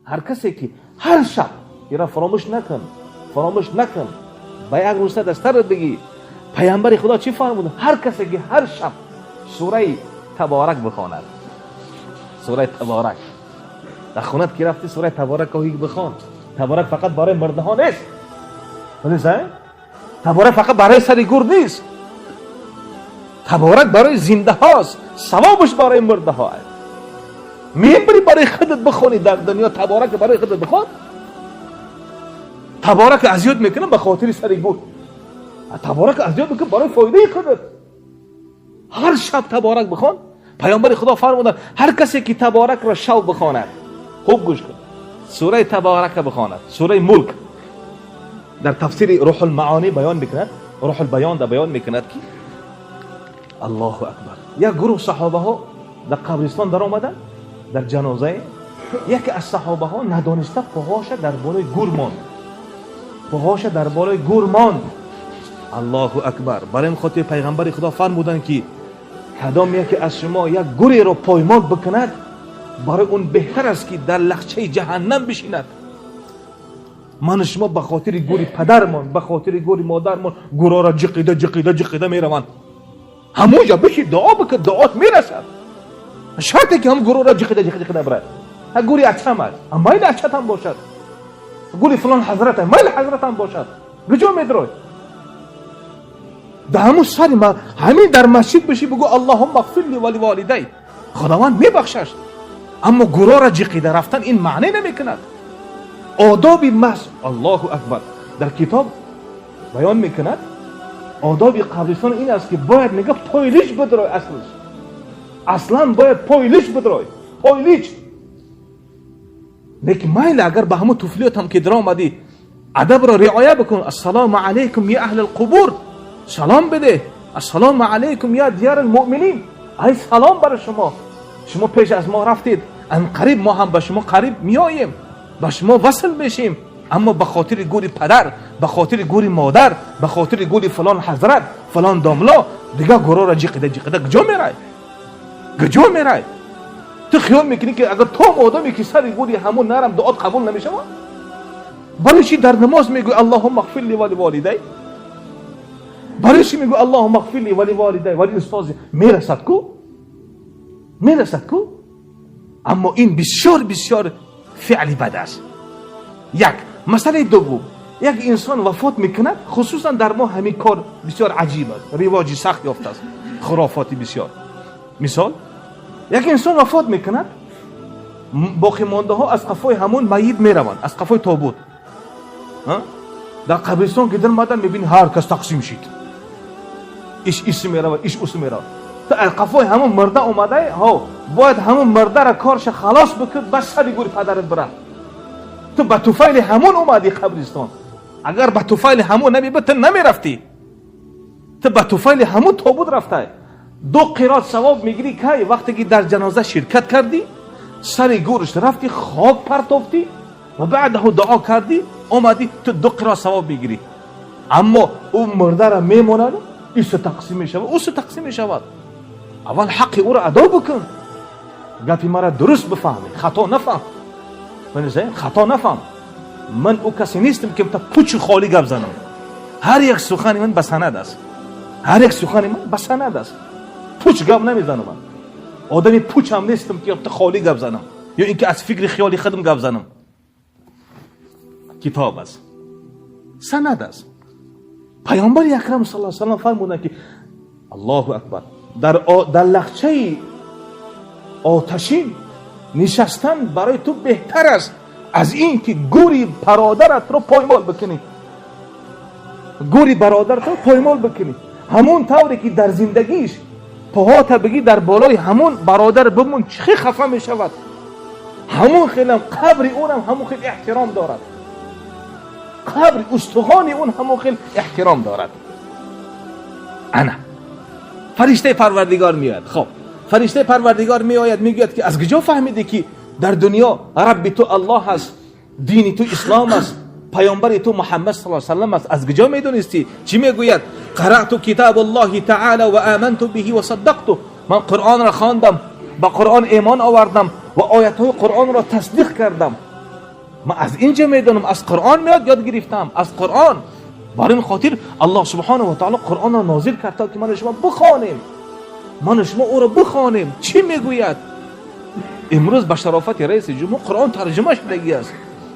هر کسی که هر شب ایرا فراموش نکن به یک روزه دستر بگی. پیامبر خدا چی فرمود؟ هر کسی که هر شب سوره تبارک بخواند، سوره تبارک در خونت که رفتی سوره تبارک رو بخوان. تبارک فقط برای مرده ها نیست، تبارک فقط برای سر گور نیست، تبارک برای زنده هاست، ثوابش برای مرده ها است. میبری برای خودت بخونی در دنیا تبارک برای خودت بخون. تبارک اذیت میکنه به خاطر سر گور، تبارک اذیت میکنه برای فایده خودت. هر شب تبارک بخون. پیامبر خدا فرمودند هر کسی که تبارک را شب بخواند، خوب گوش کن، سوره تبارک بخواند، سوره ملک در تفسیر روح المعانی بیان میکند، روح البیان در بیان میکند که الله اکبر، یک گروه صحابه ها در قبرستان در آمدن در جنازه. یکی از صحابه ها ندانسته پاهاش در بالای گور ماند، پاهاش در بالای گور ماند. الله اکبر. برای این خاطر پیغمبر خدا فرمودند که کدام یکی از شما یک گوری رو پایمال بکند برای اون بهتر است که در لخچه جهنم بشیند. من شما به خاطر گوری پدرمان، به خاطر گوری مادرمان گورا را جقیده میروند. همونجا بشی دعا بکن، دعات میرسد. شرطی که هم گورا را جقیده برای ها گوری اچم است، مایل اچت هم باشد، گوری فلان حضرت هم مایل حضرت هم باشد، کجا میدروی؟ در همون سری ما همین در مسجد بشی بگو اللهم اغفر لی ولی والدی، خداوند میبخشش. اما گورا را جقیده رفتن این معنی نمیکند. آداب مس الله اکبر در کتاب بیان میکند آداب قبرستان این است که باید میگه پایلیش بدروی. اصلا باید پایلیش بدروی، پایلیش. لیکن مایل اگر به همون طفلیات هم که در آمدی ادب را رعایت بکن. السلام علیکم یا اهل القبور، سلام بده. السلام علیکم یا دیار المؤمنین، ای سلام برای شما، شما پیش از ما رفتید، ان قریب ما هم به شما قریب میاییم، به شما وصل بشیم. اما به خاطر گوری پدر، به خاطر گوری مادر، به خاطر گوری فلان حضرت، فلان داملا دیگه گورا را جقیده کجا میرای؟ تو خیال میکنی که اگر تو آدمی که سر گوری همون نرم دعات قبول نمیشه؟ برای چی در نماز میگوی اللهم اغفر لی ولی والدی؟ برای چی میگوی اللهم اغفر لی ولی والدی؟ ولی استاد میرسد کو؟ اما این بسیار فعلی بد است. یک مسئله دوم، یک انسان وفات میکند، خصوصا در ما همین کار بسیار عجیب است، رواجی سخت یافته است، خرافاتی بسیار. مثال یک انسان وفات میکند، باقی مانده ها از قفای همون میت میروند، از قفای تابوت در قبرستان که در مادن میبینی هر کس تقسیم شید، ایش میرود، ایش میرود. تو از قفای همون مرده اومده ها، باید همون مرده را کارش خلاص بکرد بس سری گوری پدرت بره. تو به توفیل همون اومدی قبرستان، اگر به توفیل همون نمیبت نمیرفتی، تو به توفیل همون تابوت رفته. 2 قرات ثواب میگیری که وقتی که در جنازه شرکت کردی، سر گورش رفتی، خاک پرتافتی و بعد دعا کردی، اومدی تو 2 قرات ثواب میگیری. اما اون مرده را میموند، ایسو تقسیم میشود، اوسو تقسیم میشود. اول حق او را ادا بکن، گپی مرا درست بفهمی، خطا نفهم. خطا نفهم. من او کسی نیستم که تا پوچ خالی گپ زنم. هر یک سخن من به سند است، پوچ گپ نمیزنم. من آدمی پوچ هم نیستم که تا خالی گپ زنم یا اینکه از فکر خیالی خودم گپ زنم. کتاب است، سند است. پیامبر اکرم صلی الله علیه و سلم فرمودند که الله اکبر، در لخچه آتشین نشستن برای تو بهتر است از این که گوری برادرت رو پایمال بکنی. همون طوری که در زندگیش پاهات بگی در بالای همون برادر بمون، چه خفه می شود. همون خیلی قبر اونم همون خیلی احترام دارد، قبر استخوان اون همون خیلی احترام دارد. انا فرشته پروردگار میاد. خب فرشته پروردگار میآید، میگوید که از کجا فهمیدی که در دنیا رب تو الله هست، دین تو اسلام است، پیامبر تو محمد صلی الله علیه و سلم است؟ از کجا میدونستی؟ چی میگوید؟ قرأت کتاب الله تعالی و آمنت به و صدقته. من قرآن را خواندم، با قرآن ایمان آوردم و آیات‌های قرآن را تصدیق کردم. من از اینجا میدونم از قرآن میاد یاد گرفتم، از قرآن. برای این خاطر الله سبحانه و تعالی قرآن را نازل کرد تا که من شما بخوانیم، من شما او را بخوانیم. چی میگوید؟ امروز به شرافت رئیس جمهور قرآن ترجمه شدگی است.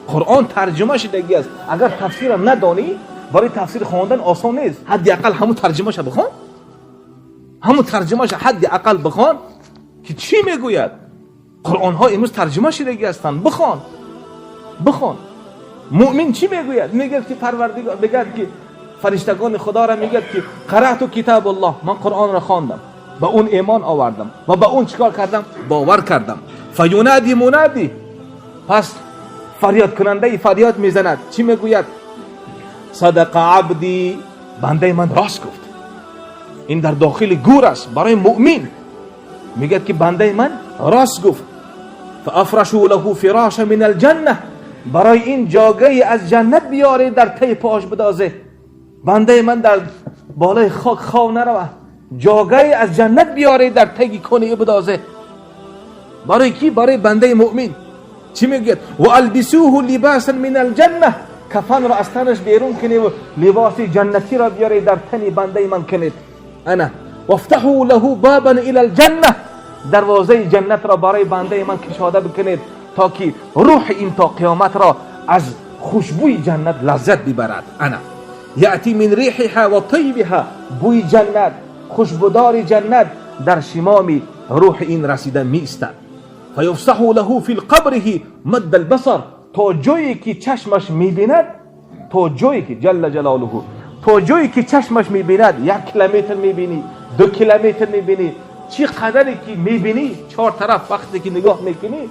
قرآن ترجمه شدگی است. اگر تفسیر ندانی برای تفسیر خواندن آسان نیست. حداقل همون ترجمه‌اش بخوان، همون ترجمه‌اش حداقل بخوان که چی میگوید. قرآن ها امروز ترجمه شدگی هستند. بخوان. مؤمن چی میگوید؟ میگه که پروردگار، میگه که فرشتگان خدا را میگه که قرأت کتاب الله، من قرآن را خواندم، به اون ایمان آوردم و به اون چیکار کردم؟ باور کردم. فینادی منادی، پس فریاد کننده فریاد میزند. چی میگوید؟ صدق عبدی، بنده من راست گفت. این در داخل گور است. برای مؤمن میگه که بنده من راست گفت. فافرشوا له فراش من الجنه، برای این جاگهی از جنت بیاره در تی پاش بدازه. بنده من در بالای خاک خواه نروه، جاگهی از جنت بیاره در تی کنه بدازه. برای کی؟ برای بنده مؤمن. چی میگه؟ و البسوه لباسا من الجنه، کفن را از تنش بیرون کنید و لباس جنتی را بیاره در تن بنده من کنید. انا وافتحوا له بابا الى الجنه، دروازه جنت را برای بنده من کشاده بکنید تا که روح این تا قیامت را از خوشبوی جنت لذت ببرد. انا یأتی من ریحها و طیبها، بوی جنت، خوشبودار جنت در شمام روح این رسیده می استد. فیفسح له فی القبره مد البصر، تا جایی که چشمش میبیند، تا جایی که جل جلاله، تا جایی که چشمش میبیند، 1 کیلومتر میبینی، 2 کیلومتر میبینی، چی قدری که میبینی 4 طرف وقتی که نگاه میکنی،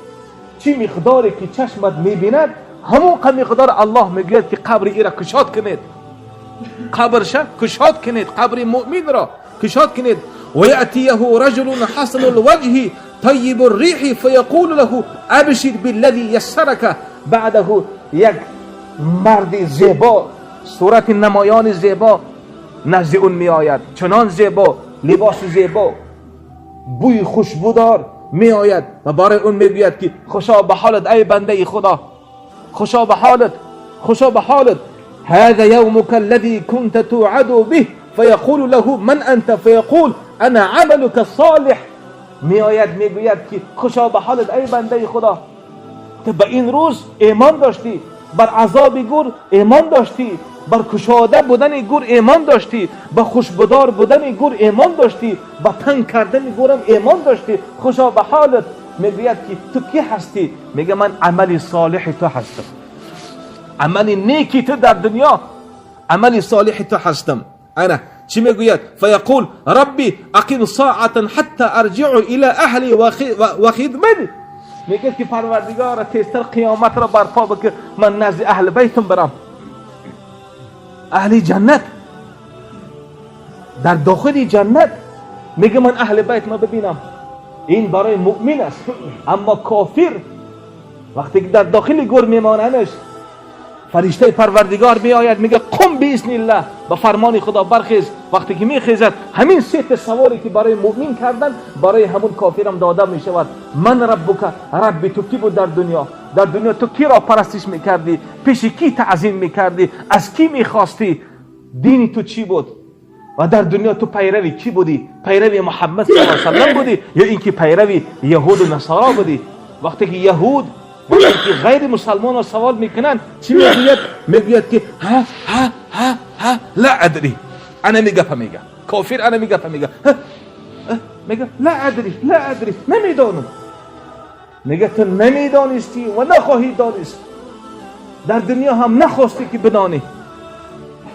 چی مقداری که چشمت میبیند، همون مقدار الله میگوید که قبر ای را کشاد کنید، قبرش کشاد کنید، قبر مؤمن را کشاد کنید. و یأتیه رجل حسن الوجه طیب الریح فیقول له ابشر بالذی یسرک، بعده یک مرد زیبا، صورت نمایان زیبا نزد اون می آید، چنان زیبا، لباس زیبا، بوی خوشبودار می آید و برای اون می گوید که خوشا به حالت ای بنده خدا، خوشا به حالت، خوشا به حالت. هذا يومك الذي كنت توعد به فيقول له من انت فيقول انا عملك الصالح. می آید می گوید که خوشا به حالت ای بنده خدا، تو به این روز ایمان داشتی، بر عذاب گور ایمان داشتی، بر کشاده بودن گور ایمان داشتی، به خوشبودار بودن گور ایمان داشتی، به تنگ کردن گورم ایمان داشتی. خوشا به حالت. میگوید که تو کی هستی؟ میگه من عمل صالح تو هستم، عمل نیکی تو در دنیا، عمل صالح تو هستم. انا چی میگوید؟ فیقول ربی اقیم ساعتا حتی ارجع الى اهلی و خدمتی، میگه که پروردگار تیزتر قیامت را برپا بکن من نزد اهل بیتم برم، اهل جنت در داخل جنت. میگه من اهل بیت ما ببینم. این برای مؤمن است. اما کافر وقتی که در داخل گور میماننش، فرشته پروردگار می آید میگه قم باذن الله، با فرمان خدا برخیز. وقتی که میخیزد همین 3 سوالی که برای مؤمن کردن برای همون کافرم داده می شود. من ربک، رب تو کی بود در دنیا؟ در دنیا تو کی را پرستش میکردی؟ پیش کی تعظیم میکردی؟ از کی میخواستی؟ دینی تو چی بود؟ و در دنیا تو پیروی کی بودی؟ پیروی محمد صلی الله علیه و سلم بودی یا اینکه پیروی یهود و نصارا بودی؟ وقتی که یهود وقتی که غیر مسلمان سوال میکنن چی میگوید؟ میگوید که ها لا ادری. انا میگم میگه کافر، انا میگم میگه میگه لا ادری نمیدونم. میگه تو نمیدانستی و نخواهی دانست، در دنیا هم نخواستی که بدانی.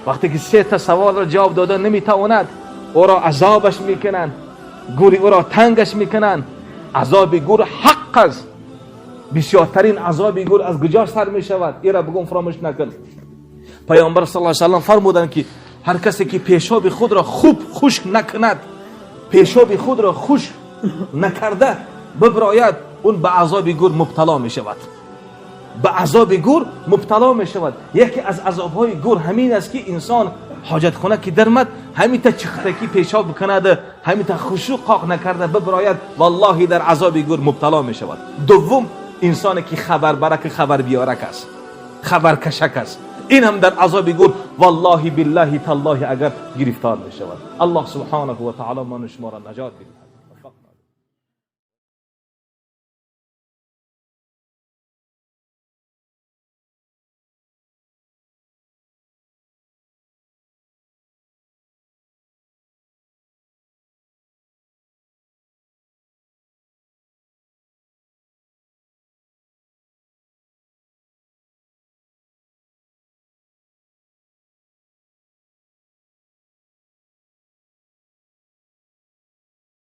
وقتی که 3 سوال را جواب داده نمیتواند، او را عذابش میکنن، گوری او را تنگش میکنن. عذاب گور حق است، بسیارترین عذاب گور از کجا سر می شود؟ این را بگم فراموش نکن. پیامبر صلی الله علیه و سلم فرمودند که هر کسی که پیشاب خود را خوب خشک نکند، پیشاب خود را خشک نکرده ببراید، اون به عذاب گور مبتلا می شود، به عذاب گور مبتلا می شود. یکی از عذابهای گور همین است که انسان حاجت خانه که درمد همین تا چختکی پیشاب بکند، همین تا خشوع قاق نکرده ببراید، والله در عذاب گور مبتلا می شود. دوم انسانی که خبر برک خبر بیارک است، خبر کشک است، این هم در عذاب گور والله بالله تالله اگر گرفتار می شود. الله سبحانه و تعالی ما شما را نجات بده.